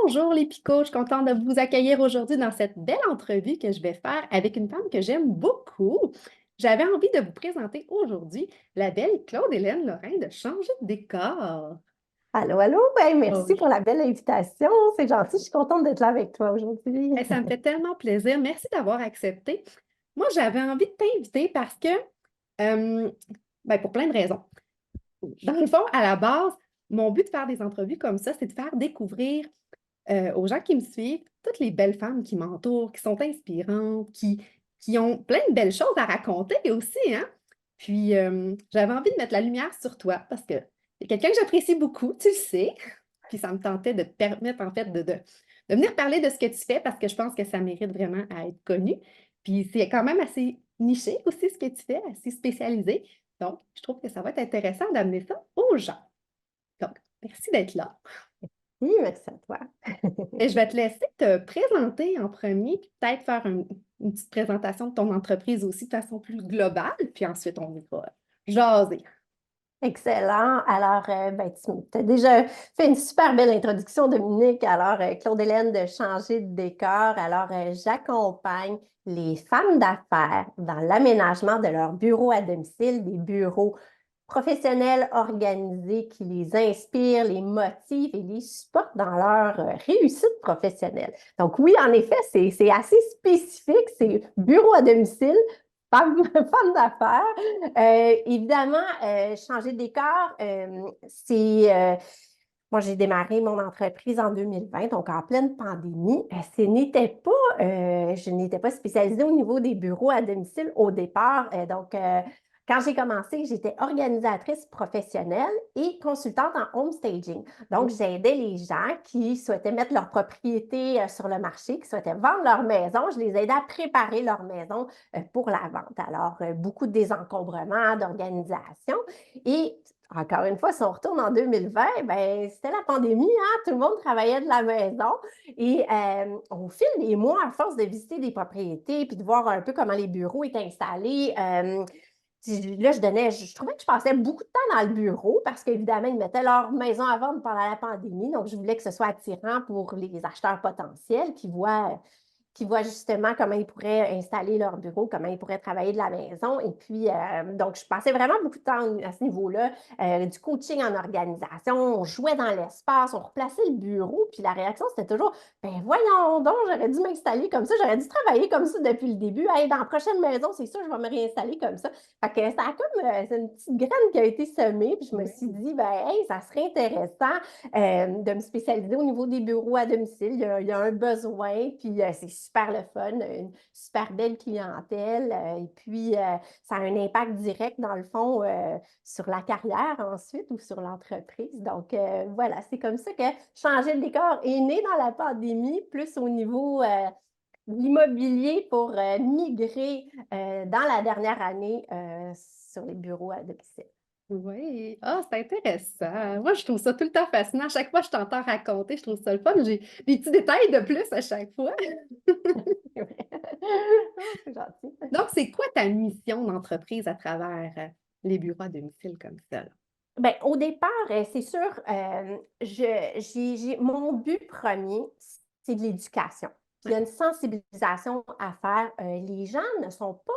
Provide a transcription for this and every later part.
Bonjour les picots, je suis contente de vous accueillir aujourd'hui dans cette belle entrevue que je vais faire avec une femme que j'aime beaucoup. J'avais envie de vous présenter aujourd'hui la belle Claude-Hélène Lorrain de Changer de décor. Allô, allô, ben, Oh, merci pour la belle invitation. C'est gentil, je suis contente d'être là avec toi aujourd'hui. ça me fait tellement plaisir. Merci d'avoir accepté. Moi, j'avais envie de t'inviter parce que, euh, pour plein de raisons. Dans le fond, à la base, mon but de faire des entrevues comme ça, c'est de faire découvrir aux gens qui me suivent, toutes les belles femmes qui m'entourent, qui sont inspirantes, qui ont plein de belles choses à raconter aussi, hein? Puis, j'avais envie de mettre la lumière sur toi parce que c'est quelqu'un que j'apprécie beaucoup, tu le sais. Puis, ça me tentait de te permettre, en fait, de venir parler de ce que tu fais parce que je pense que ça mérite vraiment à être connu. Puis, c'est quand même assez niché aussi ce que tu fais, assez spécialisé. Donc, je trouve que ça va être intéressant d'amener ça aux gens. Donc, merci d'être là. Oui, merci à toi. Et je vais te laisser te présenter en premier, puis peut-être faire une petite présentation de ton entreprise aussi de façon plus globale, puis ensuite on ira jaser. Excellent. Alors, ben, tu as déjà fait une super belle introduction, Dominique. Alors, Claude-Hélène de Changer de décor. Alors, j'accompagne les femmes d'affaires dans l'aménagement de leurs bureaux à domicile, des bureaux professionnels organisés qui les inspirent, les motivent et les supportent dans leur réussite professionnelle. Donc oui, en effet, c'est assez spécifique, c'est bureau à domicile, femme d'affaires. Évidemment, changer de décor, moi, j'ai démarré mon entreprise en 2020, donc en pleine pandémie. Je n'étais pas spécialisée au niveau des bureaux à domicile au départ. Quand j'ai commencé, j'étais organisatrice professionnelle et consultante en home staging. Donc, Oh. j'aidais les gens qui souhaitaient mettre leur propriété sur le marché, qui souhaitaient vendre leur maison. Je les aidais à préparer leur maison pour la vente. Alors, beaucoup de désencombrement, d'organisation. Et encore une fois, si on retourne en 2020, ben, c'était la pandémie, hein? Tout le monde travaillait de la maison. Et au fil des mois, à force de visiter des propriétés puis de voir un peu comment les bureaux étaient installés, là, je trouvais que je passais beaucoup de temps dans le bureau parce qu'évidemment, ils mettaient leur maison à vendre pendant la pandémie. Donc, je voulais que ce soit attirant pour les acheteurs potentiels qui voient justement comment ils pourraient installer leur bureau, comment ils pourraient travailler de la maison. Et puis, donc, je passais vraiment beaucoup de temps à ce niveau-là, du coaching en organisation, on jouait dans l'espace, on replaçait le bureau, puis la réaction, c'était toujours, ben voyons donc, j'aurais dû m'installer comme ça, j'aurais dû travailler comme ça depuis le début. Hey, dans la prochaine maison, c'est sûr, je vais me réinstaller comme ça. Fait que ça a comme, c'est une petite graine qui a été semée, puis je me suis Oui. dit, ben, hey, ça serait intéressant de me spécialiser au niveau des bureaux à domicile. Il y a un besoin, puis c'est super le fun, une super belle clientèle. Et puis, ça a un impact direct, dans le fond, sur la carrière ensuite ou sur l'entreprise. Donc, voilà, c'est comme ça que changer le décor est né dans la pandémie, plus au niveau de l'immobilier pour migrer dans la dernière année sur les bureaux à domicile. Oui, ah, c'est intéressant. Moi, je trouve ça tout le temps fascinant. À chaque fois que je t'entends raconter, je trouve ça le fun. J'ai des petits détails de plus à chaque fois. C'est gentil. Donc, c'est quoi ta mission d'entreprise à travers les bureaux à domicile comme ça, là? Ben, au départ, c'est sûr, mon but premier, c'est de l'éducation. Puis il y Ouais. a une sensibilisation à faire. Les gens ne sont pas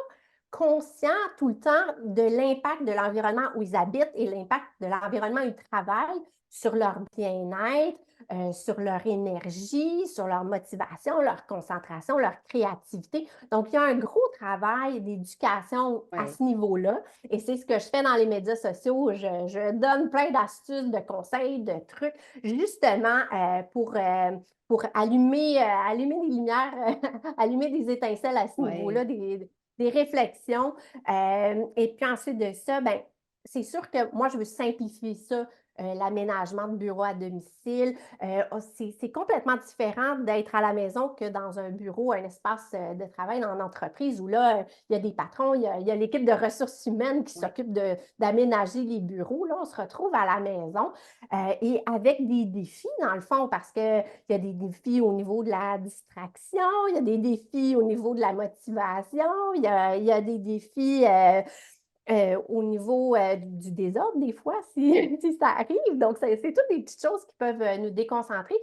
conscients tout le temps de l'impact de l'environnement où ils habitent et l'impact de l'environnement où ils travaillent sur leur bien-être, sur leur énergie, sur leur motivation, leur concentration, leur créativité. Donc, il y a un gros travail d'éducation à Ouais. ce niveau-là. Et c'est ce que je fais dans les médias sociaux. Je donne plein d'astuces, de conseils, de trucs, justement pour allumer des lumières, allumer des étincelles à ce Ouais. niveau-là, des réflexions. Et puis ensuite de ça, ben, c'est sûr que moi, je veux simplifier ça. L'aménagement de bureau à domicile. C'est complètement différent d'être à la maison que dans un bureau, un espace de travail dans une entreprise où là, il y a des patrons, il y a l'équipe de ressources humaines qui Ouais. s'occupe d'aménager les bureaux. Là, on se retrouve à la maison et avec des défis, dans le fond, parce qu'il y a des défis au niveau de la distraction, il y a des défis au niveau de la motivation, il y a des défis au niveau du désordre, des fois, si, si ça arrive. Donc, c'est toutes des petites choses qui peuvent nous déconcentrer,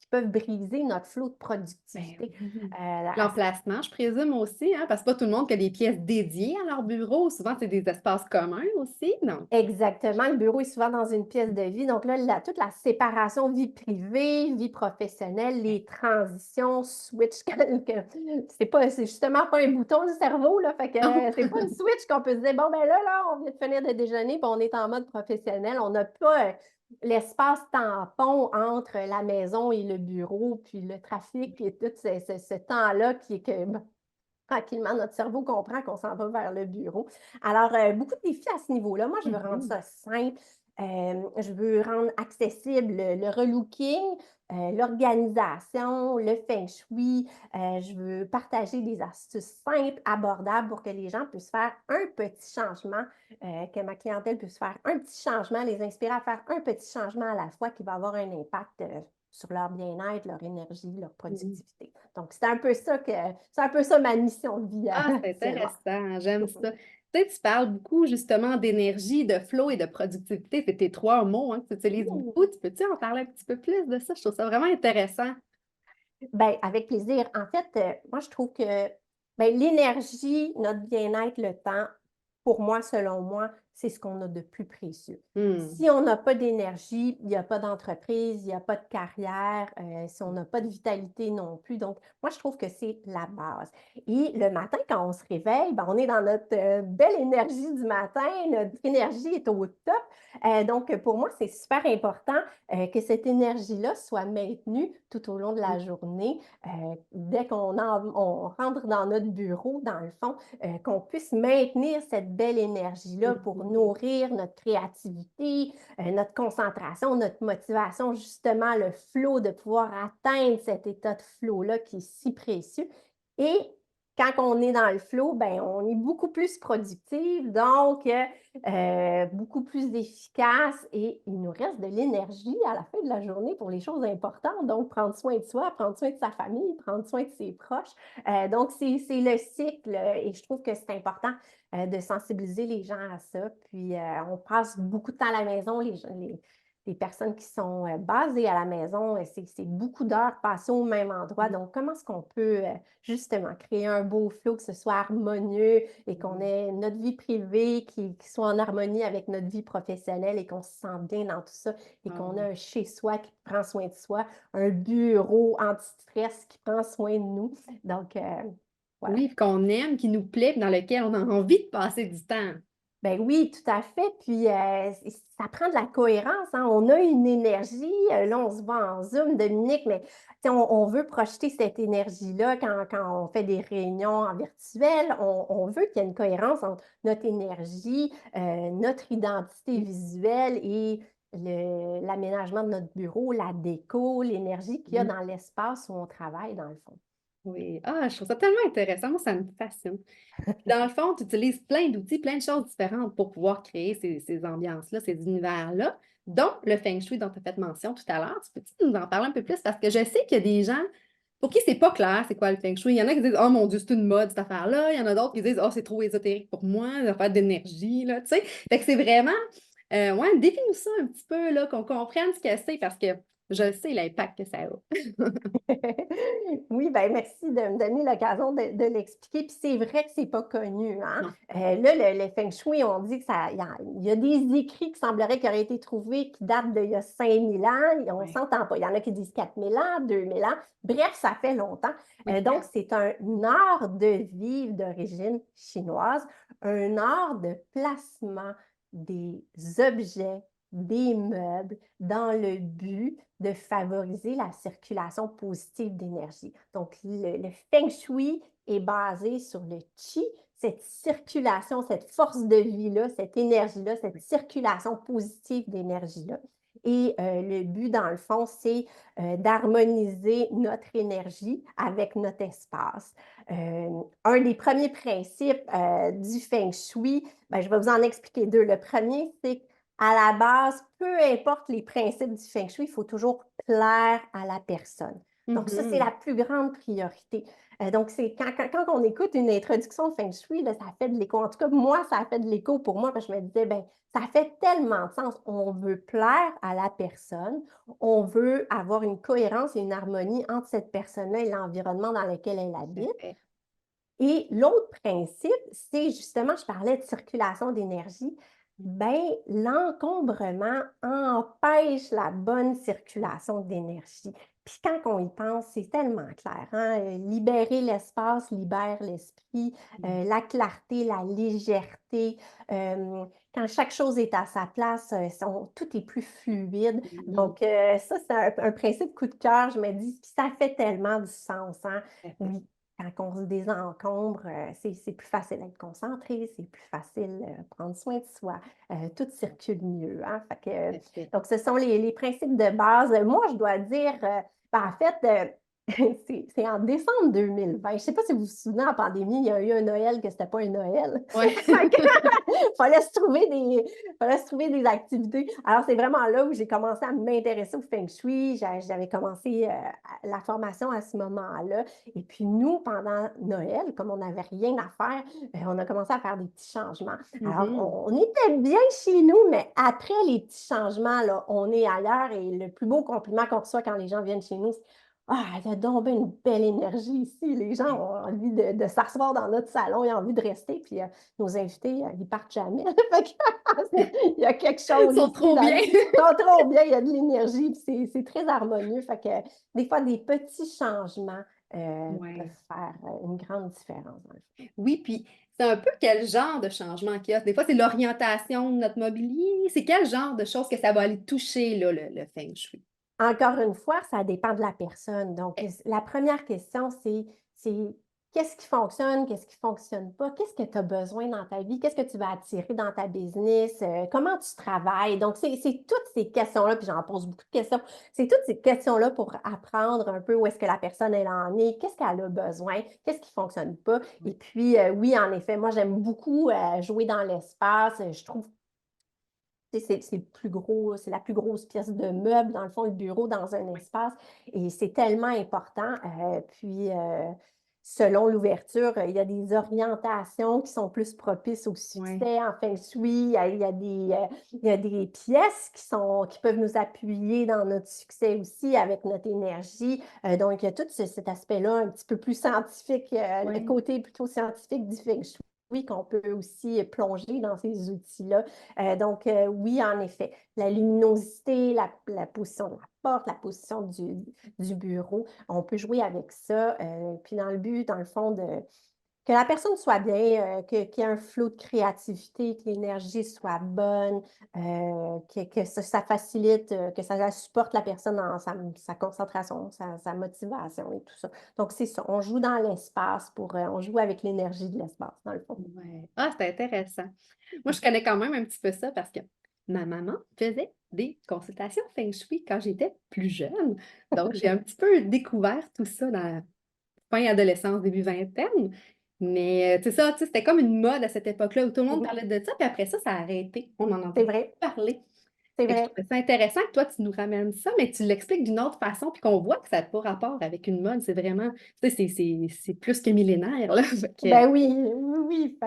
peuvent briser notre flot de Ben productivité. oui. À L'emplacement, je présume aussi, hein, parce que pas tout le monde qui a des pièces dédiées à leur bureau. Souvent, c'est des espaces communs aussi, non? Exactement. Le bureau est souvent dans une pièce de vie. Donc là, toute la séparation vie privée, vie professionnelle, les transitions, switch, c'est justement pas un bouton le cerveau, là. Fait que c'est pas une switch qu'on peut se dire, bon, ben là, on vient de finir de déjeuner, puis on est en mode professionnel. On n'a pas l'espace tampon entre la maison et le bureau, puis le trafic, puis tout ce temps-là qui est que tranquillement, notre cerveau comprend qu'on s'en va vers le bureau. Alors, beaucoup de défis à ce niveau-là. Moi, je veux rendre ça simple. Je veux rendre accessible le relooking, l'organisation, le feng shui. Je veux partager des astuces simples, abordables pour que les gens puissent faire un petit changement, que ma clientèle puisse faire un petit changement, les inspirer à faire un petit changement à la fois qui va avoir un impact sur leur bien-être, leur énergie, leur Oui. productivité. Donc, c'est un peu ça ma mission de vie Ah, c'est actuellement. intéressant, j'aime ça. Tu sais, tu parles beaucoup justement d'énergie, de flow et de productivité. C'est tes trois mots hein, que tu utilises beaucoup. Tu peux-tu en parler un petit peu plus de ça? Je trouve ça vraiment intéressant. Ben, avec plaisir. En fait, moi, je trouve que ben, l'énergie, notre bien-être, le temps, pour moi, selon moi, c'est ce qu'on a de plus précieux. Hmm. Si on n'a pas d'énergie, il n'y a pas d'entreprise, il n'y a pas de carrière, si on n'a pas de vitalité non plus. Donc, moi, je trouve que c'est la base. Et le matin, quand on se réveille, ben, on est dans notre belle énergie du matin, notre énergie est au top. Donc, pour moi, c'est super important que cette énergie-là soit maintenue tout au long de la journée. Dès on rentre dans notre bureau, dans le fond, qu'on puisse maintenir cette belle énergie-là pour nourrir notre créativité, notre concentration, notre motivation, justement le flow, de pouvoir atteindre cet état de flow-là qui est si précieux. Et quand on est dans le flow, ben, on est beaucoup plus productif, donc beaucoup plus efficace et il nous reste de l'énergie à la fin de la journée pour les choses importantes. Donc, prendre soin de soi, prendre soin de sa famille, prendre soin de ses proches. Donc, c'est le cycle et je trouve que c'est important de sensibiliser les gens à ça. Puis, on passe beaucoup de temps à la maison, les personnes qui sont basées à la maison, c'est beaucoup d'heures passées au même endroit. Donc, comment est-ce qu'on peut justement créer un beau flow, que ce soit harmonieux et qu'on ait notre vie privée qui soit en harmonie avec notre vie professionnelle et qu'on se sente bien dans tout ça et Ah qu'on a oui. un chez-soi qui prend soin de soi, un bureau anti-stress qui prend soin de nous. Donc, voilà. Oui, qu'on aime, qui nous plaît, puis dans lequel on a envie de passer du temps. Ben oui, tout à fait. Puis, ça prend de la cohérence, hein. On a une énergie. Là, on se voit en Zoom, Dominique, mais on veut projeter cette énergie-là quand on fait des réunions en virtuel. On veut qu'il y ait une cohérence entre notre énergie, notre identité visuelle et l'aménagement de notre bureau, la déco, l'énergie qu'il y a Mhm. dans l'espace où on travaille, dans le fond. Oui. Ah, je trouve ça tellement intéressant. Moi, ça me fascine. Puis dans le fond, tu utilises plein d'outils, plein de choses différentes pour pouvoir créer ces ambiances-là, ces univers-là, dont le feng shui dont tu as fait mention tout à l'heure. Tu peux-tu nous en parler un peu plus? Parce que je sais qu'il y a des gens pour qui c'est pas clair c'est quoi le feng shui. Il y en a qui disent oh mon Dieu, c'est une mode cette affaire-là. Il y en a d'autres qui disent oh, c'est trop ésotérique pour moi, une affaire d'énergie, là, tu sais. Fait que c'est vraiment, ouais, définis-nous ça un petit peu, là, qu'on comprenne ce que c'est, parce que je sais l'impact que ça a. Oui, ben merci de me donner l'occasion de l'expliquer. Puis c'est vrai que c'est pas connu, hein. Non. Là, le feng shui, on dit que il y a des écrits qui sembleraient qui auraient été trouvés qui datent d'il y a 5000 ans. Et on Ouais. s'entend pas. Il y en a qui disent 4000 ans, 2000 ans. Bref, ça fait longtemps. Oui. Donc, c'est un art de vivre d'origine chinoise, un art de placement des objets, des meubles dans le but de favoriser la circulation positive d'énergie. Donc, le feng shui est basé sur le qi, cette circulation, cette force de vie-là, cette énergie-là, cette circulation positive d'énergie-là. Et le but, dans le fond, c'est d'harmoniser notre énergie avec notre espace. Un des premiers principes du feng shui, ben, je vais vous en expliquer deux. Le premier, c'est à la base, peu importe les principes du feng shui, il faut toujours plaire à la personne. Donc, ça, c'est la plus grande priorité. Donc, c'est quand on écoute une introduction de Feng Shui, là, ça fait de l'écho. En tout cas, moi, ça a fait de l'écho pour moi parce que je me disais, ben, ça fait tellement de sens. On veut plaire à la personne, on veut avoir une cohérence et une harmonie entre cette personne-là et l'environnement dans lequel elle habite. Et l'autre principe, c'est justement, je parlais de circulation d'énergie, ben, l'encombrement empêche la bonne circulation d'énergie. Puis quand on y pense, c'est tellement clair, hein? Libérer l'espace libère l'esprit, la clarté, la légèreté. Quand chaque chose est à sa place, tout est plus fluide. Donc, ça, c'est un principe coup de cœur. Je me dis, puis ça fait tellement du sens, hein? Oui, quand on se désencombre, c'est plus facile d'être concentré, c'est plus facile de prendre soin de soi. Tout circule mieux, hein? Donc, ce sont les principes de base. Moi, je dois dire, en fait, c'est en décembre 2020. Je ne sais pas si vous vous souvenez, en pandémie, il y a eu un Noël que c'était pas un Noël. Ouais. Il fallait se trouver des activités. Alors, c'est vraiment là où j'ai commencé à m'intéresser au Feng Shui. J'avais commencé la formation à ce moment-là. Et puis, nous, pendant Noël, comme on n'avait rien à faire, on a commencé à faire des petits changements. Alors, on était bien chez nous, mais après les petits changements, là, on est ailleurs. Et le plus beau compliment qu'on reçoit quand les gens viennent chez nous, c'est ah, il y a donc bien une belle énergie ici. Les gens ont envie de s'asseoir dans notre salon, ils ont envie de rester. Puis nos invités, ils partent jamais. Il y a quelque chose Ils sont ici. trop bien. Ils sont trop bien, il y a de l'énergie. C'est très harmonieux. Fait que des fois, des petits changements peuvent faire une grande différence. Oui, puis c'est un peu quel genre de changement qu'il y a. Des fois, c'est l'orientation de notre mobilier. C'est quel genre de choses que ça va aller toucher, là, le Feng Shui? Encore une fois, ça dépend de la personne. Donc, la première question, c'est qu'est-ce qui fonctionne, qu'est-ce qui ne fonctionne pas, qu'est-ce que tu as besoin dans ta vie, qu'est-ce que tu vas attirer dans ta business, comment tu travailles. Donc, c'est toutes ces questions-là, puis j'en pose beaucoup de questions. C'est toutes ces questions-là pour apprendre un peu où est-ce que la personne, elle en est, qu'est-ce qu'elle a besoin, qu'est-ce qui ne fonctionne pas. Et puis, oui, en effet, moi, j'aime beaucoup jouer dans l'espace. Je trouve c'est le plus gros, c'est la plus grosse pièce de meuble, dans le fond, le bureau dans un espace. Et c'est tellement important. Puis, selon l'ouverture, il y a des orientations qui sont plus propices au succès en Feng Shui. Il y a des pièces qui peuvent nous appuyer dans notre succès aussi avec notre énergie. Donc, il y a tout cet aspect-là un petit peu plus scientifique, le côté plutôt scientifique du Feng Shui. Oui, qu'on peut aussi plonger dans ces outils-là. Donc, oui, en effet, la luminosité, la position de la porte, la position du bureau, on peut jouer avec ça. Puis dans le but, dans le fond, que la personne soit bien, qu'il y ait un flot de créativité, que l'énergie soit bonne, que ça facilite, que ça supporte la personne dans sa concentration, sa motivation et tout ça. Donc, c'est ça. On joue dans l'espace on joue avec l'énergie de l'espace, dans le fond. Ouais. Ah, c'est intéressant. Moi, je connais quand même un petit peu ça parce que ma maman faisait des consultations Feng Shui quand j'étais plus jeune. Donc, j'ai un petit peu découvert tout ça dans la fin adolescence, début vingtaine. Mais c'est ça, tu sais, c'était comme une mode à cette époque-là où tout le monde parlait de ça, puis après ça, ça a arrêté. On en C'est entend vrai, parler. c'est Et je vrai. trouvais ça intéressant que toi, tu nous ramènes ça, mais tu l'expliques d'une autre façon, puis qu'on voit que ça n'a pas rapport avec une mode. C'est vraiment, tu sais, c'est plus que millénaire, là. Ben oui, oui, oui.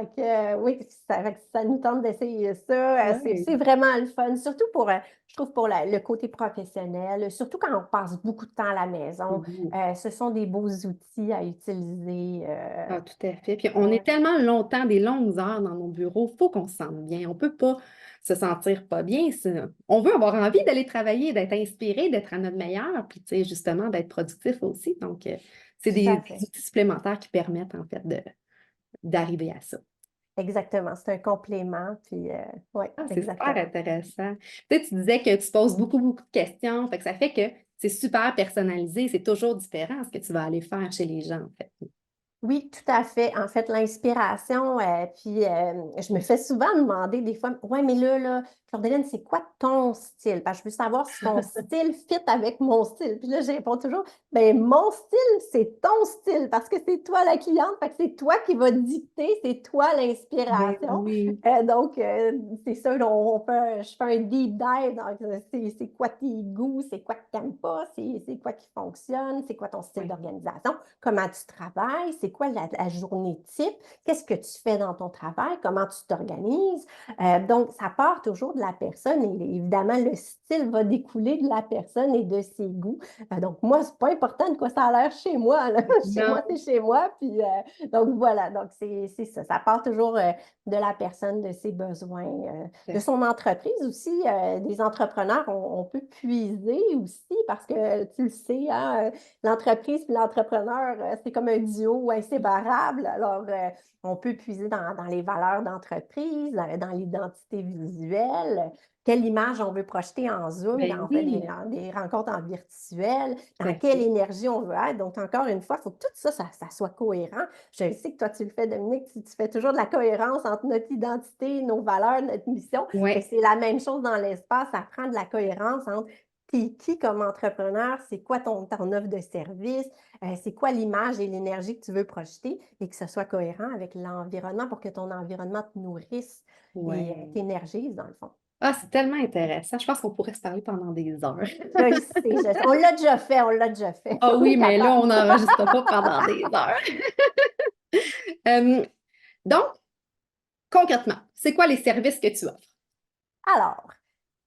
Oui, fait que ça nous tente d'essayer ça. Ouais. C'est vraiment le fun, surtout je trouve, pour le côté professionnel, surtout quand on passe beaucoup de temps à la maison. Mhm. Ce sont des beaux outils à utiliser. Ah, tout à fait. Puis on est Ouais. tellement longtemps, des longues heures dans nos bureaux, il faut qu'on se sente bien. On ne peut pas se sentir pas bien. On veut avoir envie d'aller travailler, d'être inspiré, d'être à notre meilleur, puis tu sais, justement, d'être productif aussi. Donc, c'est Tout à des fait. outils supplémentaires qui permettent, en fait, d'arriver à ça. Exactement. C'est un complément. Puis, oui, Ah, c'est super exactement. intéressant. Tu sais, tu disais que tu poses beaucoup, beaucoup de questions. Fait que ça fait que c'est super personnalisé. C'est toujours différent ce que tu vas aller faire chez les gens, en fait. Oui, tout à fait. En fait, l'inspiration, puis je me fais souvent demander des fois, ouais, mais là, Claudeline, c'est quoi ton style? Parce que je veux savoir si ton style fit avec mon style. Puis là, je réponds toujours, ben mon style, c'est ton style parce que c'est toi la cliente, fait que c'est toi qui vas dicter, c'est toi Ben l'inspiration. oui. Donc, c'est ça, je fais un deep dive. Donc, c'est quoi tes goûts, c'est quoi que tu n'aimes pas, c'est quoi qui fonctionne, c'est quoi ton style Oui. d'organisation, comment tu travailles, c'est quoi la journée type, qu'est-ce que tu fais dans ton travail, comment tu t'organises. Donc, ça part toujours de la personne et évidemment, le style va découler de la personne et de ses goûts. Donc, moi, c'est pas important de quoi ça a l'air chez moi, là. Chez moi, Non. c'est chez moi. Puis, donc, voilà. Donc, c'est ça. Ça part toujours de la personne, de ses besoins, de son entreprise aussi. Des entrepreneurs, on peut puiser aussi parce que tu le sais, hein, l'entreprise et l'entrepreneur, c'est comme un duo inséparable. Alors, on peut puiser dans les valeurs d'entreprise, dans l'identité visuelle. Quelle image on veut projeter en Zoom Ben quand on fait oui, des rencontres en virtuel, tout dans à quelle fait. énergie on veut être. Donc, encore une fois, il faut que tout ça, ça soit cohérent. Je sais que toi, tu le fais, Dominique, tu fais toujours de la cohérence entre notre identité, nos valeurs, notre mission. Oui. C'est la même chose dans l'espace. Ça prend de la cohérence entre t'es qui comme entrepreneur, c'est quoi ton offre de service, c'est quoi l'image et l'énergie que tu veux projeter et que ce soit cohérent avec l'environnement pour que ton environnement te nourrisse et Ouais. t'énergise, dans le fond. Ah, c'est tellement intéressant. Je pense qu'on pourrait se parler pendant des heures. On l'a déjà fait, on l'a déjà fait. Ah On oui, est mais là, capable. on n'enregistre pas pendant des heures. Euh, donc, concrètement, c'est quoi les services que tu offres? Alors,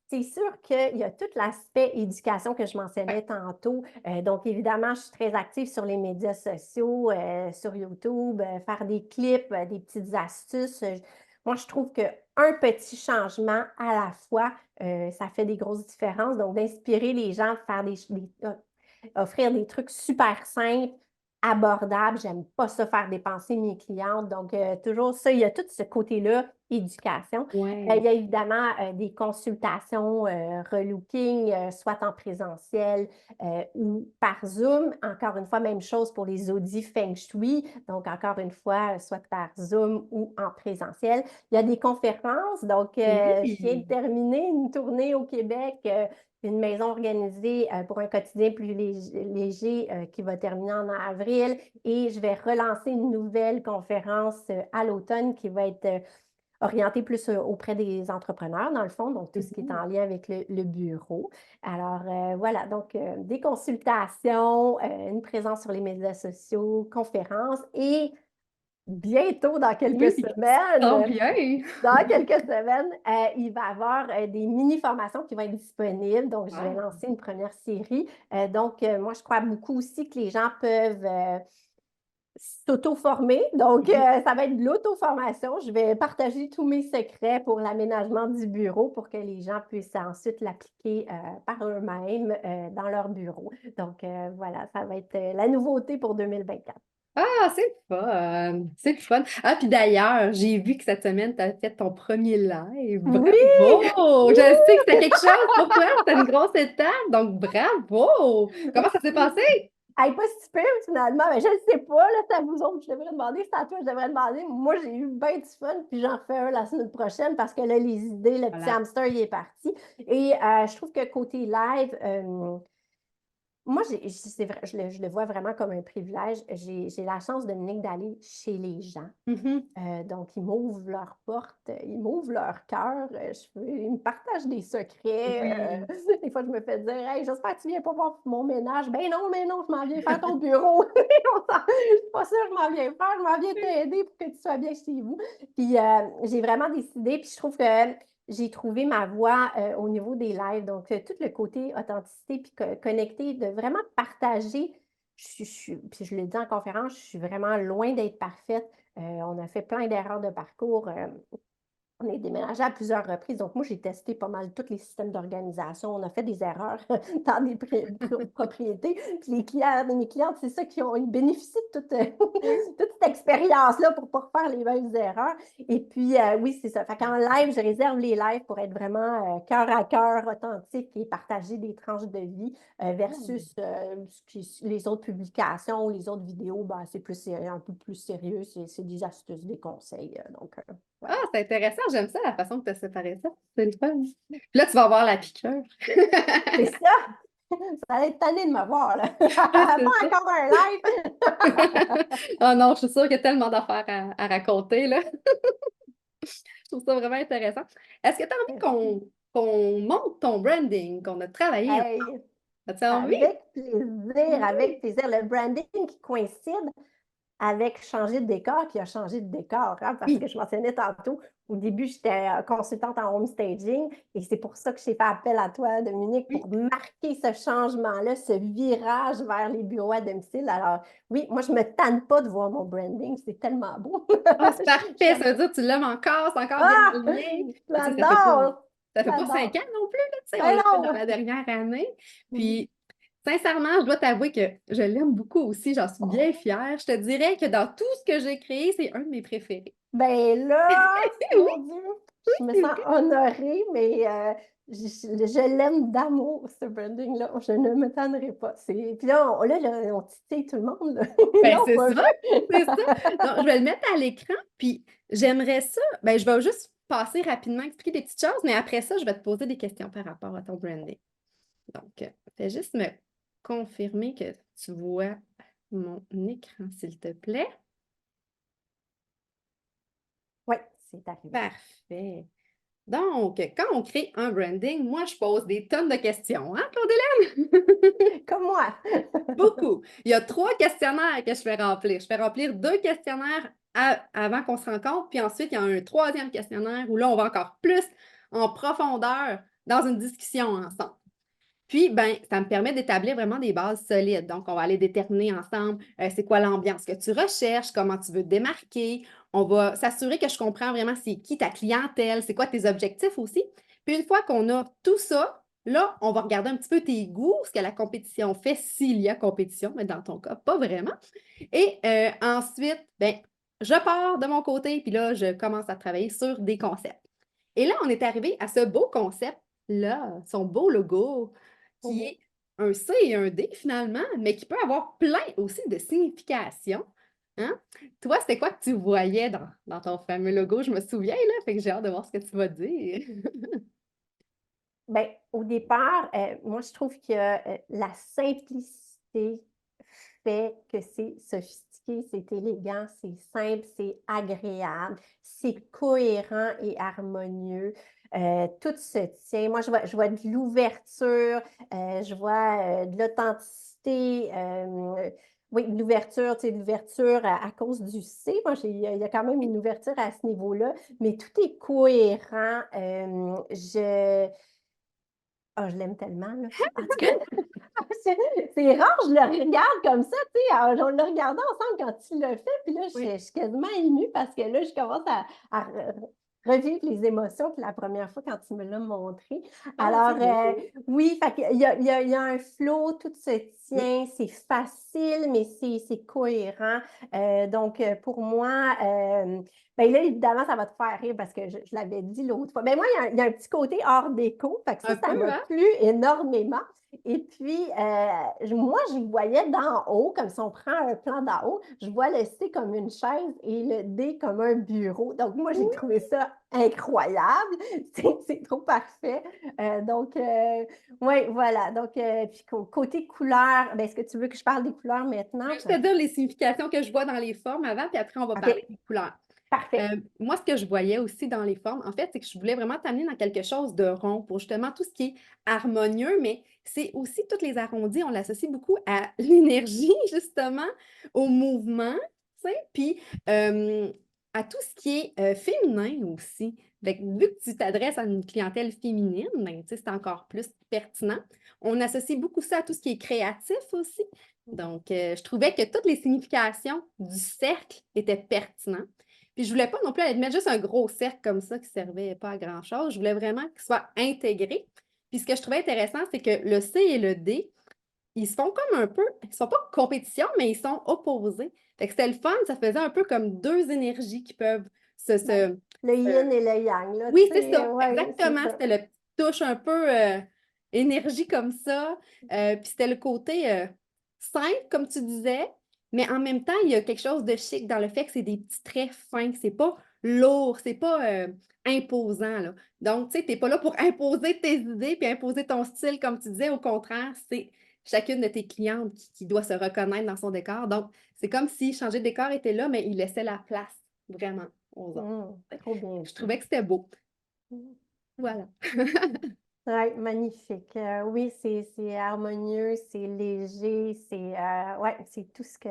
c'est sûr qu'il y a tout l'aspect éducation que je Ouais. mentionnais tantôt. Donc, évidemment, je suis très active sur les médias sociaux, sur YouTube, faire des clips, des petites astuces. Moi, je trouve qu'un petit changement à la fois, ça fait des grosses différences. Donc, d'inspirer les gens, de faire offrir des trucs super simples, abordables. J'aime pas ça faire dépenser mes clientes. Donc, toujours ça, il y a tout ce côté-là, éducation. Il Ouais. y a évidemment des consultations relooking, soit en présentiel ou par Zoom. Encore une fois, même chose pour les audits Feng Shui. Donc, encore une fois, soit par Zoom ou en présentiel. Il y a des conférences. Donc, je viens de Oui. terminer une tournée au Québec, une maison organisée pour un quotidien plus léger qui va terminer en avril. Et je vais relancer une nouvelle conférence à l'automne qui va être orientée plus auprès des entrepreneurs, dans le fond, donc tout ce qui est Mhm. en lien avec le bureau. Alors, voilà, donc des consultations, une présence sur les médias sociaux, conférences et bientôt, Oui, tant bien. dans quelques semaines, il va y avoir des mini-formations qui vont être disponibles. Donc, je vais Wow. lancer une première série. Donc, moi, je crois beaucoup aussi que les gens peuvent s'auto-former. Donc, Mhm. ça va être de l'auto-formation. Je vais partager tous mes secrets pour l'aménagement du bureau pour que les gens puissent ensuite l'appliquer par eux-mêmes dans leur bureau. Donc, voilà, ça va être la nouveauté pour 2024. Ah, c'est le fun. C'est le fun. Ah, puis d'ailleurs, j'ai vu que cette semaine, tu as fait ton premier live. Oui! Bravo! Je sais que c'était Wouh! quelque chose pour toi. C'était une grosse étape. Donc, bravo! Comment ça s'est passé? Hey, pas si pire, finalement. Mais je ne sais pas, là, c'est à vous autres. Je devrais demander, c'est à toi, je devrais demander. Moi, j'ai eu bien du fun, puis j'en refais un la semaine prochaine parce que là, les idées, le petit Voilà. hamster, il est parti. Et je trouve que côté live, moi, c'est vrai, je le vois vraiment comme un privilège. J'ai la chance, Dominique, d'aller chez les gens. Mhm. Donc, ils m'ouvrent leurs portes, ils m'ouvrent leur cœur, ils me partagent des secrets. Oui. Des fois, je me fais dire, hey, j'espère que tu viens pas voir mon ménage. Ben non, mais non, je m'en viens faire ton bureau. C'est pas ça, je m'en viens faire, je m'en viens t'aider pour que tu sois bien chez vous. Puis, j'ai vraiment décidé, puis je trouve que j'ai trouvé ma voie au niveau des lives. Donc, tout le côté authenticité puis connecté, de vraiment partager. Puis je l'ai dit en conférence, je suis vraiment loin d'être parfaite. On a fait plein d'erreurs de parcours On est déménagé à plusieurs reprises. Donc, moi, j'ai testé pas mal tous les systèmes d'organisation. On a fait des erreurs dans des propriétés. Puis mes clientes, c'est ça ils bénéficient de toute, Oui. toute cette expérience-là pour ne pas refaire les mêmes erreurs. Et puis, oui, c'est ça. Fait qu'en live, je réserve les lives pour être vraiment cœur à cœur, authentique et partager des tranches de vie versus les autres publications ou les autres vidéos, ben, c'est plus un peu plus sérieux. C'est des astuces, des conseils. Donc, Ah, voilà. c'est intéressant. J'aime ça, la façon que tu as séparé ça. C'est le fun. Puis là, tu vas avoir la piqûre. C'est ça. Ça va être tanné de me voir, là. Ah, Pas c'est ça. encore un live. Oh non, je suis sûre qu'il y a tellement d'affaires à raconter, là. Je trouve ça vraiment intéressant. Est-ce que tu as envie qu'on monte ton branding, qu'on a travaillé ensemble? Hey, As-tu envie? avec plaisir, avec plaisir. Le branding qui coïncide avec changer de décor, qui a changé de décor, hein, parce que Oui. je mentionnais tantôt, au début, j'étais consultante en home staging et c'est pour ça que j'ai fait appel à toi, Dominique, Oui. pour marquer ce changement-là, ce virage vers les bureaux à domicile. Alors, oui, moi, je ne me tanne pas de voir mon branding, c'est tellement beau. Ah, c'est parfait. Ça veut dire que tu l'aimes encore, c'est encore bien Ah, aligné. Tu sais, j'adore, ça fait pas 5 j'adore. ans non plus, là, tu sais, on Ben l'a fait dans non! la dernière année. Puis, sincèrement, je dois t'avouer que je l'aime beaucoup aussi. J'en suis bien fière. Je te dirais que dans tout ce que j'ai créé, c'est un de mes préférés. Ben là, Oui, mon Dieu, je me c'est sens vrai. honorée, mais je l'aime d'amour, ce branding-là. Je ne me tannerai pas. Puis là, on titille tout le monde. Là. Ils Ben, l'ont c'est pas ça, vu. c'est ça. Donc, je vais le mettre à l'écran, puis j'aimerais ça. Ben, je vais juste passer rapidement, expliquer des petites choses, mais après ça, je vais te poser des questions par rapport à ton branding. Donc, fais juste me confirmer que tu vois mon écran, s'il te plaît. Oui, c'est arrivé. Parfait. Donc, quand on crée un branding, moi, je pose des tonnes de questions, hein, Claudine? Comme moi. Beaucoup. Il y a 3 questionnaires que je fais remplir. Je fais remplir 2 questionnaires avant qu'on se rencontre, puis ensuite, il y a un troisième questionnaire où là, on va encore plus en profondeur dans une discussion ensemble. Puis, ben, ça me permet d'établir vraiment des bases solides. Donc, on va aller déterminer ensemble c'est quoi l'ambiance que tu recherches, comment tu veux te démarquer. On va s'assurer que je comprends vraiment c'est qui ta clientèle, c'est quoi tes objectifs aussi. Puis, une fois qu'on a tout ça, là, on va regarder un petit peu tes goûts, ce que la compétition fait s'il y a compétition, mais dans ton cas, pas vraiment. Et ensuite, ben, je pars de mon côté, puis là, je commence à travailler sur des concepts. Et là, on est arrivé à ce beau concept-là, son beau logo qui Mhm. est un C et un D finalement, mais qui peut avoir plein aussi de significations. Hein? Toi, c'était quoi que tu voyais dans ton fameux logo? Je me souviens, là, fait que j'ai hâte de voir ce que tu vas dire. Ben, au départ, moi, je trouve que la simplicité fait que c'est sophistiqué, c'est élégant, c'est simple, c'est agréable, c'est cohérent et harmonieux. Tout se tient. Moi, je vois de l'ouverture, je vois de l'authenticité. Oui, de l'ouverture, tu sais, de l'ouverture à cause du C. Moi, il y a quand même une ouverture à ce niveau-là, mais tout est cohérent. Je l'aime tellement, là. En tout cas, c'est rare, je le regarde comme ça, tu sais. On le regardait ensemble quand tu le fais, puis là, Oui. je suis quasiment émue parce que là, je commence à revivre les émotions que la première fois quand tu me l'as montré. Ah, Alors, c'est beau. oui, fait qu'il y a un flow, tout se Oui. tient, c'est facile, mais c'est cohérent. Donc, pour moi, ben là, évidemment, ça va te faire rire parce que je l'avais dit l'autre fois. Ben moi, il y a un petit côté hors déco, fait que Un ça peu, m'a hein? plu énormément. Et puis, moi, je voyais d'en haut, comme si on prend un plan d'en haut, je vois le C comme une chaise et le D comme un bureau. Donc, moi, j'ai Oui. trouvé ça incroyable. C'est trop parfait. Donc, oui, voilà. Donc, puis côté couleur, ben, est-ce que tu veux que je parle des couleurs Je vais maintenant? juste te dire les significations que je vois dans les formes avant, puis après, on va parler OK, des couleurs. parfait. Moi, ce que je voyais aussi dans les formes, en fait, c'est que je voulais vraiment t'amener dans quelque chose de rond pour justement tout ce qui est harmonieux, mais c'est aussi toutes les arrondis, on l'associe beaucoup à l'énergie, justement, au mouvement, tu sais, puis à tout ce qui est féminin aussi. Fait que vu que tu t'adresses à une clientèle féminine, ben, tu sais, c'est encore plus pertinent. On associe beaucoup ça à tout ce qui est créatif aussi. Donc, je trouvais que toutes les significations du cercle étaient pertinentes. Puis je voulais pas non plus aller mettre juste un gros cercle comme ça qui servait pas à grand-chose. Je voulais vraiment qu'il soit intégré. Puis ce que je trouvais intéressant, c'est que le C et le D, ils se font comme un peu, ils sont pas en compétition, mais ils sont opposés. Fait que c'était le fun, ça faisait un peu comme deux énergies qui peuvent Ouais. Le yin et le yang, là, tu Oui, c'est sais, ça, ouais, c'est exactement. ça. C'était le petit touche un peu énergie comme ça. Puis c'était le côté simple, comme tu disais, mais en même temps, il y a quelque chose de chic dans le fait que c'est des petits traits fins, que c'est pas lourd, c'est pas imposant, là. Donc, tu sais, t'es pas là pour imposer tes idées puis imposer ton style, comme tu disais. Au contraire, c'est chacune de tes clientes qui doit se reconnaître dans son décor. Donc, c'est comme si changer de décor était là, mais il laissait la place vraiment aux autres. Trop bien Je dit. trouvais que c'était beau. Voilà. Ouais, magnifique. Oui, c'est harmonieux, c'est léger, ouais, c'est tout ce que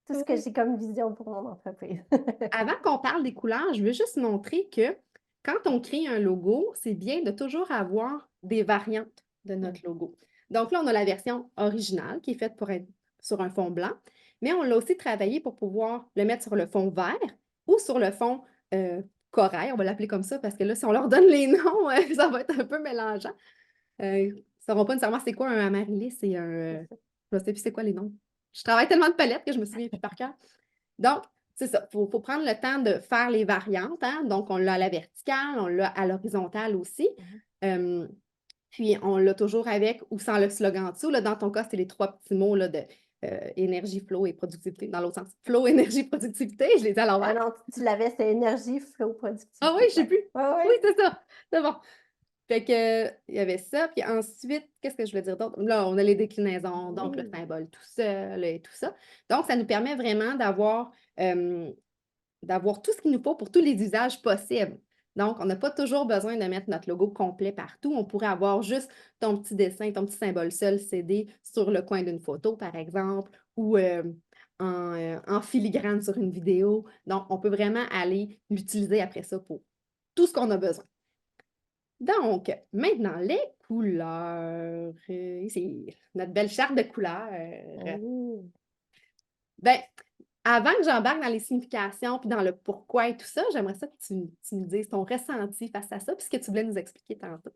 Oui. j'ai comme vision pour mon entreprise. Avant qu'on parle des couleurs, je veux juste montrer que quand on crée un logo, c'est bien de toujours avoir des variantes de notre logo. Donc là, on a la version originale qui est faite pour être sur un fond blanc, mais on l'a aussi travaillé pour pouvoir le mettre sur le fond vert ou sur le fond corail, on va l'appeler comme ça, parce que là, si on leur donne les noms, ça va être un peu mélangeant. Ils ne sauront pas nécessairement c'est quoi un amaryllis et je ne sais plus c'est quoi les noms. Je travaille tellement de palettes que je me souviens plus par cœur. Donc, c'est ça, il faut prendre le temps de faire les variantes, hein. Donc, on l'a à la verticale, on l'a à l'horizontale aussi. Euh, Puis, on l'a toujours avec ou sans le slogan en dessous. Là, dans ton cas, c'était les trois petits mots là, de énergie, flow et productivité, dans l'autre sens. Flow, énergie, productivité, je les ai à Ah l'envers. non, tu l'avais, c'est énergie, flow, Ah oui, productivité. je sais Ouais, plus. ouais, Oui, ouais. c'est ça. C'est bon. Fait que, il y avait ça. Puis ensuite, qu'est-ce que je voulais dire d'autre? Là, on a les déclinaisons, donc le Oui. symbole tout seul et tout ça. Donc, ça nous permet vraiment d'avoir tout ce qu'il nous faut pour tous les usages possibles. Donc, on n'a pas toujours besoin de mettre notre logo complet partout. On pourrait avoir juste ton petit dessin, ton petit symbole seul CD sur le coin d'une photo, par exemple, ou en filigrane sur une vidéo. Donc, on peut vraiment aller l'utiliser après ça pour tout ce qu'on a besoin. Donc, maintenant, les couleurs. C'est notre belle charte de couleurs. Oui. Ben, avant que j'embarque dans les significations puis dans le pourquoi et tout ça, j'aimerais ça que tu me dises ton ressenti face à ça, puis ce que tu voulais nous expliquer tantôt.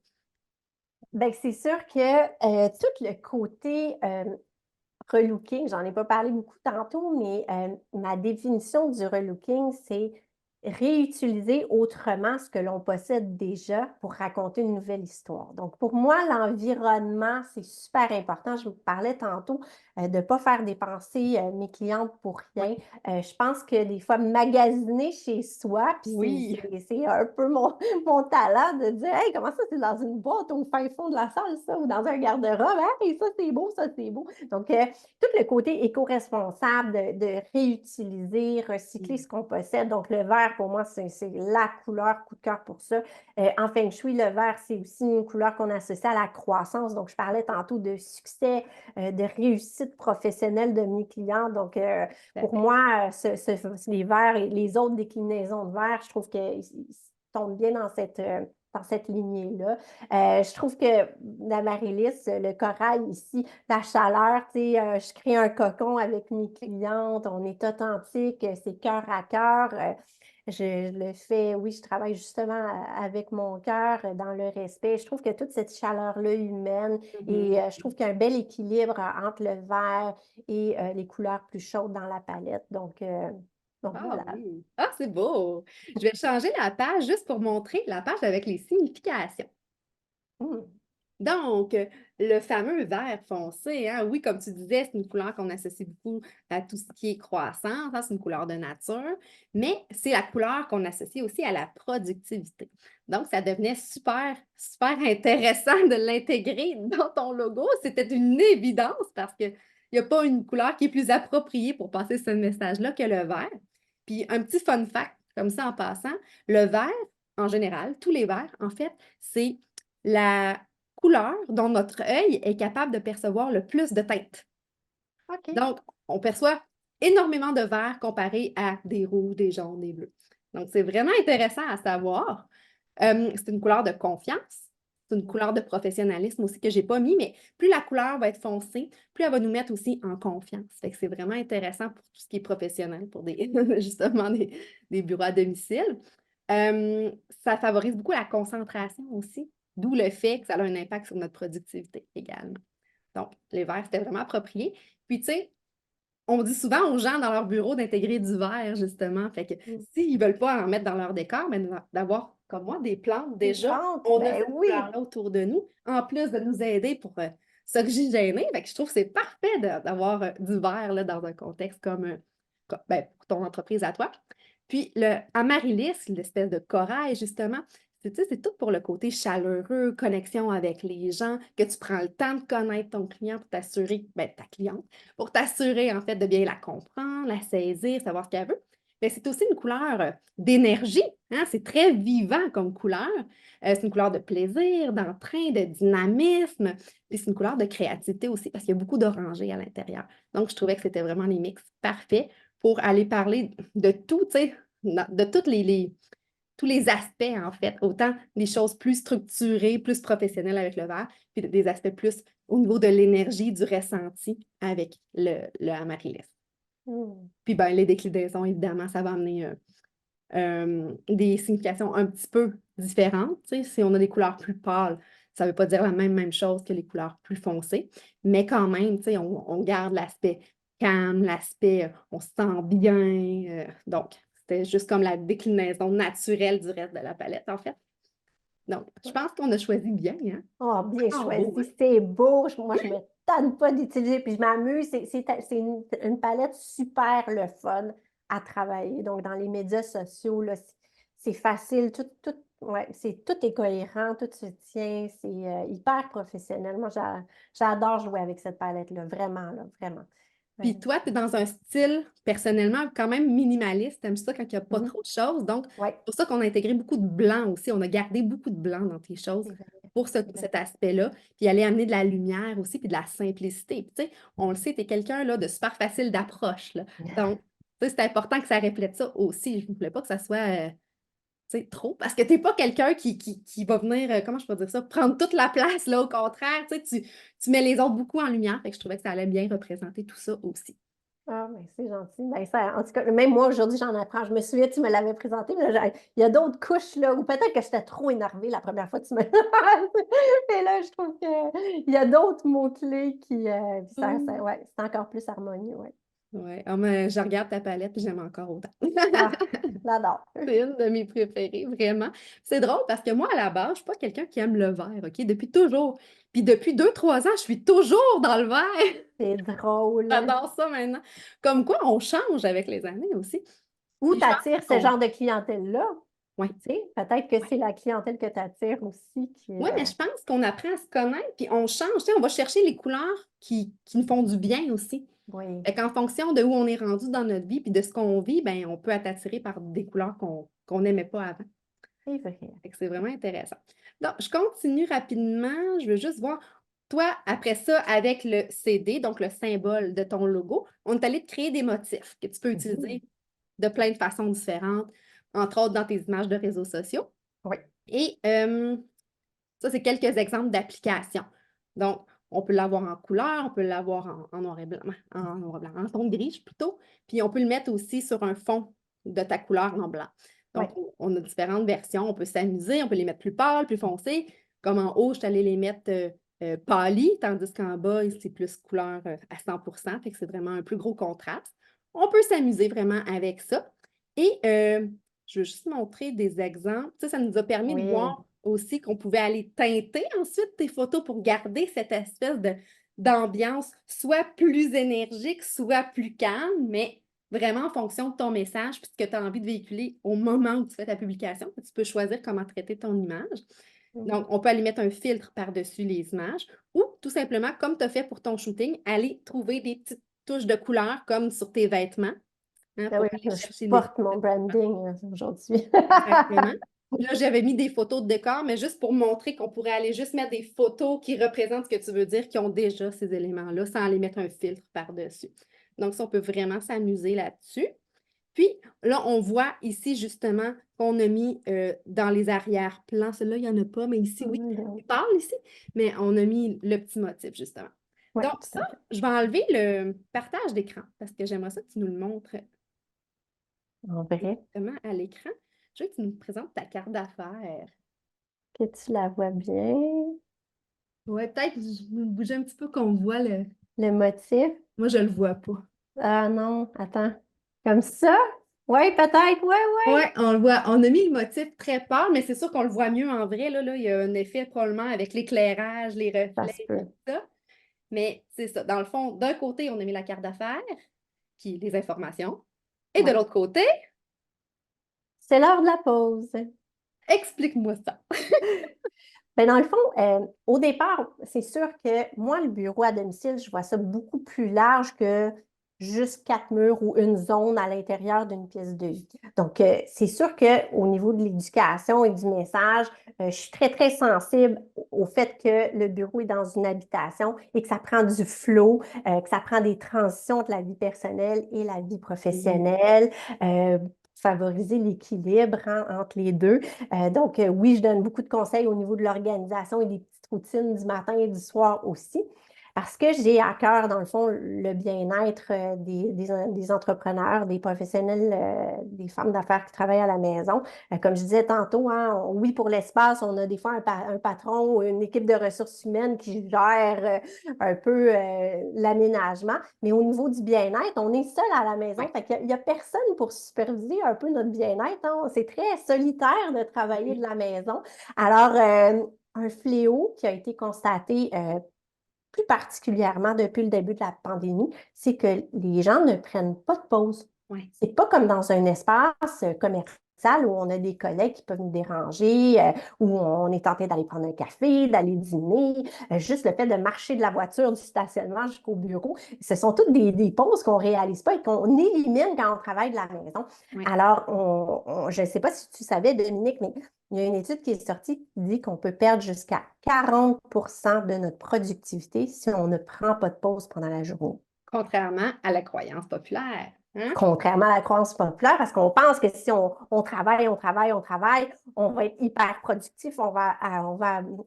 Ben, c'est sûr que tout le côté relooking, j'en ai pas parlé beaucoup tantôt, mais ma définition du relooking, c'est réutiliser autrement ce que l'on possède déjà pour raconter une nouvelle histoire. Donc, pour moi, l'environnement, c'est super important. Je vous parlais tantôt de ne pas faire dépenser mes clientes pour Oui. rien. Je pense que des fois, magasiner chez soi, puis Oui. c'est un peu mon talent de dire, hey, comment ça, c'est dans une boîte au fin fond de la salle, ça, ou dans un garde-robe, hey, ça, c'est beau, ça, c'est beau. Donc, tout le côté éco-responsable de réutiliser, recycler ce qu'on possède. Donc, le vert, pour moi, c'est la couleur coup de cœur pour ça. En Feng Shui, le vert, c'est aussi une couleur qu'on associe à la croissance. Donc, je parlais tantôt de succès, de réussite professionnelle de mes clients. Donc, pour moi, les verts et les autres déclinaisons de vert, je trouve qu'ils tombent bien dans cette lignée-là. Je trouve que l'Amaryllis, le corail ici, la chaleur, tu sais, je crée un cocon avec mes clientes, on est authentique, c'est cœur à cœur. Je le fais, oui, je travaille justement avec mon cœur dans le respect. Je trouve que toute cette chaleur-là humaine et je trouve qu'il y a un bel équilibre entre le vert et les couleurs plus chaudes dans la palette. Donc Ah voilà. oui. Ah, c'est beau. Je vais changer la page juste pour montrer la page avec les significations. Mm. Donc, le fameux vert foncé, hein, oui, comme tu disais, c'est une couleur qu'on associe beaucoup à tout ce qui est croissance, hein, c'est une couleur de nature, mais c'est la couleur qu'on associe aussi à la productivité. Donc, ça devenait super, super intéressant de l'intégrer dans ton logo. C'était une évidence parce qu'il n'y a pas une couleur qui est plus appropriée pour passer ce message-là que le vert. Puis, un petit fun fact, comme ça en passant, le vert, en général, tous les verts, en fait, c'est la couleur dont notre œil est capable de percevoir le plus de teintes. OK. Donc, on perçoit énormément de vert comparé à des rouges, des jaunes, des bleus. Donc, c'est vraiment intéressant à savoir. C'est une couleur de confiance, C'est une couleur de professionnalisme aussi que je n'ai pas mis, mais plus la couleur va être foncée, plus elle va nous mettre aussi en confiance. Fait que c'est vraiment intéressant pour tout ce qui est professionnel, pour justement des bureaux à domicile. Ça favorise beaucoup la concentration aussi, d'où le fait que ça a un impact sur notre productivité également. Donc, les verres, c'était vraiment approprié. Puis, tu sais, on dit souvent aux gens dans leur bureau d'intégrer du verre, justement. Fait que s'ils ne veulent pas en mettre dans leur décor, mais d'avoir, comme moi, des plantes, déjà, on a Ben cette oui. couleur-là autour de nous, en plus de nous aider pour s'oxygéner. Fait que je trouve que c'est parfait d'avoir du verre là, dans un contexte ben, pour ton entreprise à toi. Puis le amaryllis, l'espèce de corail, justement, c'est tout pour le côté chaleureux, connexion avec les gens, que tu prends le temps de connaître ton client pour t'assurer, ben, ta cliente, pour t'assurer en fait de bien la comprendre, la saisir, savoir ce qu'elle veut. Mais c'est aussi une couleur d'énergie, hein? C'est très vivant comme couleur. C'est une couleur de plaisir, d'entrain, de dynamisme. Puis c'est une couleur de créativité aussi parce qu'il y a beaucoup d'orangé à l'intérieur. Donc, je trouvais que c'était vraiment les mix parfaits pour aller parler de tout, tu sais, de tous les aspects, en fait, autant des choses plus structurées, plus professionnelles avec le verre, puis des aspects plus au niveau de l'énergie, du ressenti avec le amaryllis. Puis ben, les déclinaisons, évidemment, ça va amener des significations un petit peu différentes. Tu sais, si on a des couleurs plus pâles, ça ne veut pas dire la même chose que les couleurs plus foncées, mais quand même, tu sais, on garde l'aspect calme, l'aspect on se sent bien. Donc, c'était juste comme la déclinaison naturelle du reste de la palette, en fait. Donc, je pense qu'on a choisi bien, hein? Oh, bien Vraiment beau, hein? choisi, c'est beau. Moi, je ne me tanne pas d'utiliser, puis je m'amuse. C'est une palette super le fun à travailler. Donc, dans les médias sociaux, là, c'est facile. Ouais, tout est cohérent, tout se tient. C'est hyper professionnel. Moi, j'adore jouer avec cette palette-là, vraiment, là, vraiment. Puis toi, tu es dans un style, personnellement, quand même minimaliste. T'aimes ça quand il n'y a pas Mhm. trop de choses. Donc, Ouais, c'est pour ça qu'on a intégré beaucoup de blanc aussi. On a gardé beaucoup de blanc dans tes choses c'est vrai. pour cet aspect-là. Puis aller amener de la lumière aussi, puis de la simplicité. Puis, tu sais, on le sait, tu es quelqu'un là, de super facile d'approche, là. Donc, tu sais, c'est important que ça reflète ça aussi. Je ne voulais pas que ça soit trop, parce que tu n'es pas quelqu'un qui va venir, comment je peux dire ça, prendre toute la place, là, au contraire, tu mets les autres beaucoup en lumière, fait que je trouvais que ça allait bien représenter tout ça aussi. Ah, ben, c'est gentil. Ben, en tout cas, même moi, aujourd'hui, j'en apprends. Je me souviens, tu me l'avais présenté, mais là, il y a d'autres couches, là, ou peut-être que j'étais trop énervée la première fois que tu me Et là, je trouve qu'il y a d'autres mots-clés puis ouais, c'est encore plus harmonieux, ouais. Ouais. Ah, mais je regarde ta palette et j'aime encore autant. Ah, j'adore. C'est une de mes préférées, vraiment. C'est drôle parce que moi, à la base, je ne suis pas quelqu'un qui aime le vert, OK? Depuis toujours. Puis depuis 2, 3 ans, je suis toujours dans le vert. C'est drôle. J'adore ça maintenant. Comme quoi, on change avec les années aussi. Où Puis je tu pense attires ce qu'on... genre de clientèle-là? Ouais. Tu sais, peut-être que c'est la clientèle que tu attires aussi qui Oui, mais je pense qu'on apprend à se connaître, puis on change. Tu sais, on va chercher les couleurs qui nous font du bien aussi. Oui, Fait qu'en fonction de où on est rendu dans notre vie, puis de ce qu'on vit, ben, on peut être attiré par des couleurs qu'on n'aimait pas avant. c'est vrai. Fait que c'est vraiment intéressant. Donc, je continue rapidement. Je veux juste voir. Toi, après ça, avec le CD, donc le symbole de ton logo, on est allé te créer des motifs que tu peux Mhm. utiliser de plein de façons différentes, entre autres dans tes images de réseaux sociaux. Oui. Et ça, c'est quelques exemples d'applications. Donc, on peut l'avoir en couleur, on peut l'avoir en noir et blanc, en ton gris plutôt. Puis, on peut le mettre aussi sur un fond de ta couleur en blanc. Oui. Donc, on a différentes versions. On peut s'amuser, on peut les mettre plus pâles, plus foncés. Comme en haut, je suis allée les mettre pâlis, tandis qu'en bas, c'est plus couleur à 100%. Fait que c'est vraiment un plus gros contraste. On peut s'amuser vraiment avec ça. Et je veux juste montrer des exemples. Ça nous a permis de Oui. voir aussi qu'on pouvait aller teinter ensuite tes photos pour garder cette espèce d'ambiance soit plus énergique, soit plus calme, mais vraiment en fonction de ton message puis ce que tu as envie de véhiculer au moment où tu fais ta publication. Tu peux choisir comment traiter ton image. Donc, on peut aller mettre un filtre par-dessus les images ou tout simplement, comme tu as fait pour ton shooting, aller trouver des petites touches de couleur comme sur tes vêtements, hein, Ben pour oui, aller je chercher les... porte mon branding aujourd'hui. Exactement. Là, j'avais mis des photos de décor, mais juste pour montrer qu'on pourrait aller juste mettre des photos qui représentent ce que tu veux dire, qui ont déjà ces éléments-là, sans aller mettre un filtre par-dessus. Donc, ça, on peut vraiment s'amuser là-dessus. Puis là, on voit ici justement qu'on a mis dans les arrière-plans, celui-là, il n'y en a pas, mais ici, oui, il parle ici, mais on a mis le petit motif justement. Oui, Donc tout ça, à fait. je vais enlever le partage d'écran parce que j'aimerais ça que tu nous le montres En vrai, directement à l'écran. Je veux que tu nous présentes ta carte d'affaires. que tu la vois bien. Ouais, peut-être bouger un petit peu qu'on voit le. Le motif. Moi, je le vois pas. Ah non, attends. Comme ça? Oui, peut-être, oui, oui. Ouais, on le voit. On a mis le motif très pâle, mais c'est sûr qu'on le voit mieux en vrai. Là, il y a un effet probablement avec l'éclairage, les Ça se reflets, tout peut. ça. Mais c'est ça. Dans le fond, d'un côté, on a mis la carte d'affaires, qui est les informations. Et de Oui. l'autre côté, C'est l'heure de la pause. explique-moi ça. Ben, dans le fond, au départ, c'est sûr que moi, le bureau à domicile, je vois ça beaucoup plus large que juste 4 murs ou une zone à l'intérieur d'une pièce de vie. Donc, c'est sûr qu'au niveau de l'éducation et du message, je suis très, très sensible au fait que le bureau est dans une habitation et que ça prend du flow, que ça prend des transitions de la vie personnelle et la vie Oui. professionnelle, favoriser l'équilibre entre les deux. Donc, oui, je donne beaucoup de conseils au niveau de l'organisation et des petites routines du matin et du soir aussi, parce que j'ai à cœur, dans le fond, le bien-être des entrepreneurs, des professionnels, des femmes d'affaires qui travaillent à la maison. Comme je disais tantôt, hein, oui, pour l'espace, on a des fois un patron ou une équipe de ressources humaines qui gère un peu l'aménagement, mais au niveau du bien-être, on est seul à la maison. Ouais. Fait qu'il y a personne pour superviser un peu notre bien-être, hein. C'est très solitaire de travailler de Oui. la maison. Alors, un fléau qui a été constaté plus particulièrement depuis le début de la pandémie, c'est que les gens ne prennent pas de pause. Ouais. C'est pas comme dans un espace commercial où on a des collègues qui peuvent nous déranger, où on est tenté d'aller prendre un café, d'aller dîner. Juste le fait de marcher de la voiture du stationnement jusqu'au bureau, ce sont toutes des pauses qu'on ne réalise pas et qu'on élimine quand on travaille de la maison. Ouais. Alors, je ne sais pas si tu savais, Dominique, mais il y a une étude qui est sortie qui dit qu'on peut perdre jusqu'à 40 de notre productivité si on ne prend pas de pause pendant la journée. Contrairement à la croyance populaire. Hein? Contrairement à la croyance populaire, parce qu'on pense que si on travaille, on travaille, on travaille, on va être hyper productif, on va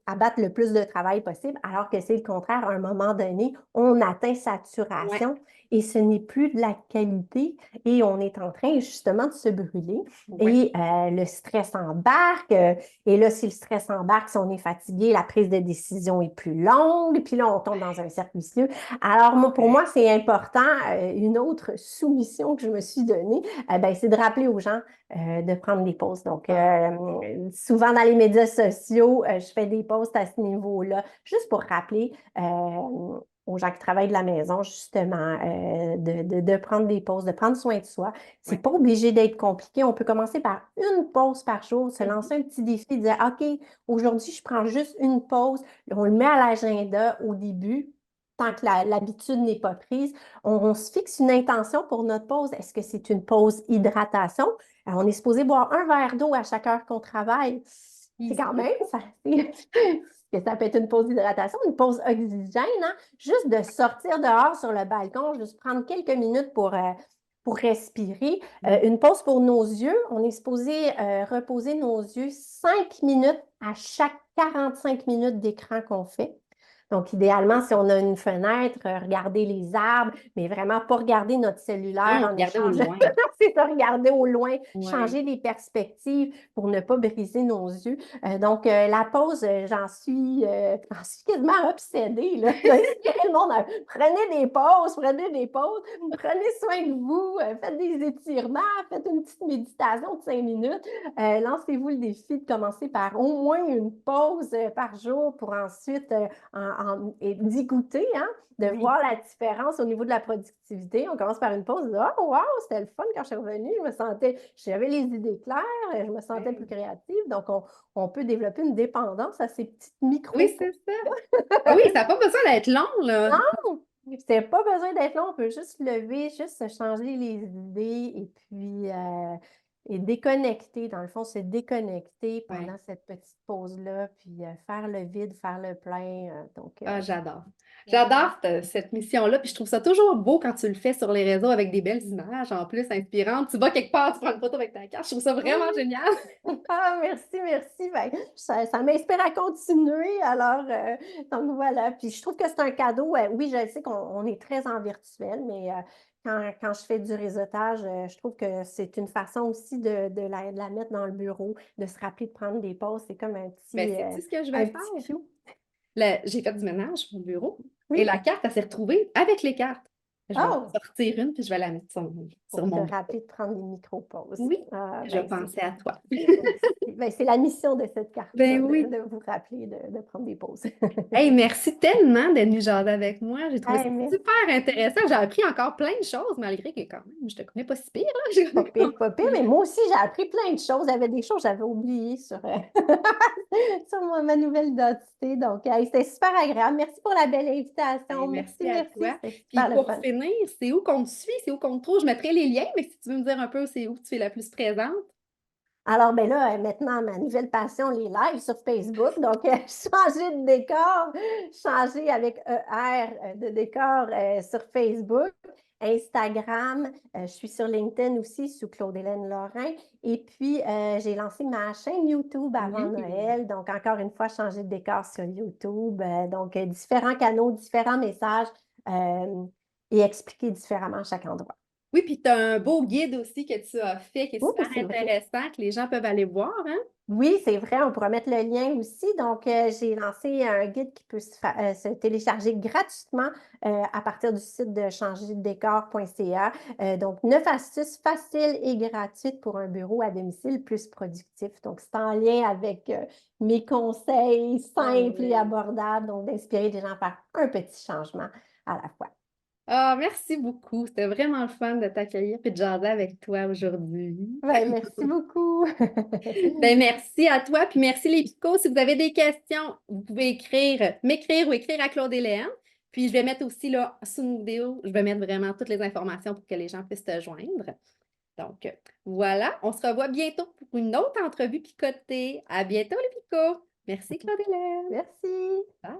abattre le plus de travail possible, alors que c'est le contraire. À un moment donné, on atteint Ouais. saturation et ce n'est plus de la qualité et on est en train justement de se brûler. Ouais. Et le stress embarque. Et là, si le stress embarque, si on est fatigué, la prise de décision est plus longue. Puis là, on tombe dans un cercle vicieux. Alors, pour moi, c'est important. Une autre soumission que je me suis donnée, ben, c'est de rappeler aux gens de prendre des pauses. Donc, Ah, souvent dans les médias sociaux, je fais des posts à ce niveau-là, juste pour rappeler aux gens qui travaillent de la maison, justement, de prendre des pauses, de prendre soin de soi. C'est ouais. pas obligé d'être compliqué. On peut commencer par une pause par jour, se Mhm. lancer un petit défi, dire, OK, aujourd'hui, je prends juste une pause. On le met à l'agenda au début tant que l'habitude n'est pas prise, on se fixe une intention pour notre pause. Est-ce que c'est une pause hydratation? On est supposé boire un verre d'eau à chaque heure qu'on travaille. C'est quand même, ça, que ça peut être une pause d'hydratation, une pause oxygène, hein? Juste de sortir dehors sur le balcon, juste prendre quelques minutes pour respirer. Une pause pour nos yeux. On est supposé reposer nos yeux 5 minutes à chaque 45 minutes d'écran qu'on fait. Donc, idéalement, si on a une fenêtre, regarder les arbres, mais vraiment pas regarder notre cellulaire Non, en regardez au échange. loin. C'est ça, regarder au loin, Ouais. changer les perspectives pour ne pas briser nos yeux. Donc, la pause, j'en suis quasiment obsédée, là, d'inspirer le monde prenez des pauses, prenez soin de vous, faites des étirements, faites une petite méditation de 5 minutes. Lancez-vous le défi de commencer par au moins une pause par jour pour ensuite et d'y goûter, hein, de Oui. voir la différence au niveau de la productivité. On commence par une pause. Oh, wow, c'était le fun quand je suis revenue. J'avais les idées claires, je me sentais plus Ouais. créative. Donc, on peut développer une dépendance à ces petites micro. Oui, c'est ça. Ah oui, ça n'a pas besoin d'être long, là. Non, c'est pas besoin d'être long. On peut juste se lever, juste se changer les idées et puis et déconnecter. Dans le fond, se déconnecter Ouais. pendant cette petite pause-là, puis faire le vide, faire le plein. Donc, Ah, j'adore. J'adore cette mission-là, puis je trouve ça toujours beau quand tu le fais sur les réseaux avec des belles images, en plus inspirantes. Tu vas quelque part, tu prends une photo avec ta carte. Je trouve ça vraiment génial. ah, merci, merci. Ben, ça m'inspire à continuer. Alors, donc voilà. Puis je trouve que c'est un cadeau. Oui, je sais qu'on est très en virtuel, mais quand je fais du réseautage, je trouve que c'est une façon aussi de la mettre dans le bureau, de se rappeler de prendre des pauses. C'est comme Ben, sais-tu ce que je vais un faire? petit cue. J'ai fait du ménage au bureau et Oui. la carte, elle s'est retrouvée avec les cartes. Je vais en Oh! sortir une, puis je vais la mettre sur Pour te mon rappeler de prendre des micro-pauses. Oui, Ah, je ben, c'est pensais à toi. ben, c'est la mission de cette carte-là, Ben oui. de vous rappeler de prendre des pauses. Hey, merci tellement d'être venu jaser avec moi. J'ai trouvé ça Hey, merci. super intéressant. J'ai appris encore plein de choses, malgré que quand même, je te connais pas si pire, là. J'ai Pas pire, mais moi aussi, j'ai appris plein de choses. Il y avait des choses que j'avais oubliées sur, sur ma nouvelle identité. Donc, c'était super agréable. Merci pour la belle invitation. Ben, Merci, merci à merci. toi. C'était Puis super le pour fun. finir, c'est où qu'on te suit, c'est où qu'on te trouve? Je mettrai les liens, mais si tu veux me dire un peu c'est où tu es la plus présente. Alors, ben là, maintenant, ma nouvelle passion, les lives sur Facebook. Donc, changer de décor, changer avec ER de décor sur Facebook, Instagram. Je suis sur LinkedIn aussi sous Claude-Hélène Lorrain. Et puis, j'ai lancé ma chaîne YouTube avant Oui. Noël. Donc, encore une fois, changer de décor sur YouTube. Donc, différents canaux, différents messages euh, et expliquer différemment chaque endroit. Oui, puis tu as un beau guide aussi que tu as fait qui est Oh, super c'est vrai. intéressant, que les gens peuvent aller voir, hein? Oui, c'est vrai, on pourra mettre le lien aussi. Donc, j'ai lancé un guide qui peut se télécharger gratuitement à partir du site de changerdedécor.ca. Donc, 9 astuces faciles et gratuites pour un bureau à domicile plus productif. Donc, c'est en lien avec mes conseils Ah simples et oui. abordables, donc d'inspirer les gens à faire un petit changement à la fois. Ah, merci beaucoup. C'était vraiment le fun de t'accueillir et de jaser avec toi aujourd'hui. Ouais, merci beaucoup. Ben, merci à toi, puis merci les Picots. Si vous avez des questions, vous pouvez m'écrire ou écrire à Claude Hélène. Puis je vais mettre aussi là, sous une vidéo, je vais mettre vraiment toutes les informations pour que les gens puissent te joindre. Donc, voilà, on se revoit bientôt pour une autre entrevue picotée. À bientôt les Picots. Merci Claude Hélène. Merci. Bye.